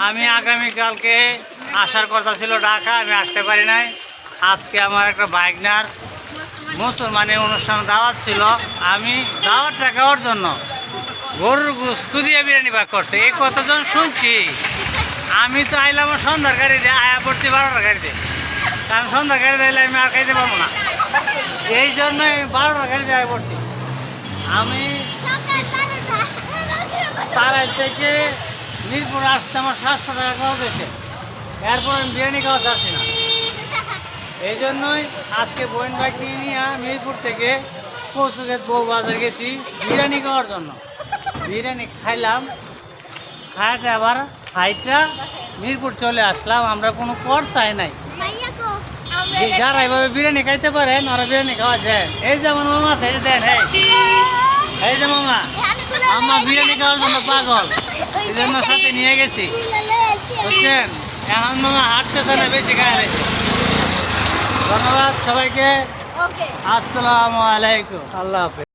আমি আগামীকালকে আসার কথা ছিল ঢাকা, আমি আসতে পারি নাই। আজকে আমার একটা বাইকনার মুসলমানি অনুষ্ঠান দাওয়াত ছিল, আমি দাওয়াতটা খাওয়ার জন্য গরুর গোস্ত দিয়ে বিরিয়ানি ভাগ করছে। এই কতজন শুনছি। আমি তো আইলাম সন্ধ্যার গাড়িতে, আয়া পড়ছি 12টার গাড়িতে, কারণ সন্ধ্যার গাড়িতে আইলে আমি আর খাইতে পারবো না। এই জন্য আমি 12টার গাড়িতে আয়া পড়ছি। আমি তারাই থেকে মিরপুর আসতে আমার 700 টাকা খাওয়া গেছে, এরপর আমি বিরিয়ানি খাওয়া চাচ্ছি না। এই জন্যই আজকে বোন বাইক নিয়ে মিরপুর থেকে পশুক্ষেত বউ বাজার গেছি বিরিয়ানি খাওয়ার জন্য। বিরিয়ানি খাইলাম, খাইটা আবার খাইটা মিরপুর চলে আসলাম। আমরা কোনো কর চাই নাই, যারা এইভাবে বিরিয়ানি খাইতে পারেন ওরা বিরিয়ানি খাওয়া যায়। এই যে আমার মামা আছে, দেন এই যে মামা, আমার বিরিয়ানি খাওয়ার জন্য পাগল, এই জন্য সাথে নিয়ে গেছি, বুঝছেন। এখন মামা হাঁটতেছে না, বেশি খায় রয়েছে। ধন্যবাদ সবাইকে, আসসালামু আলাইকুম, আল্লাহ হাফেজ।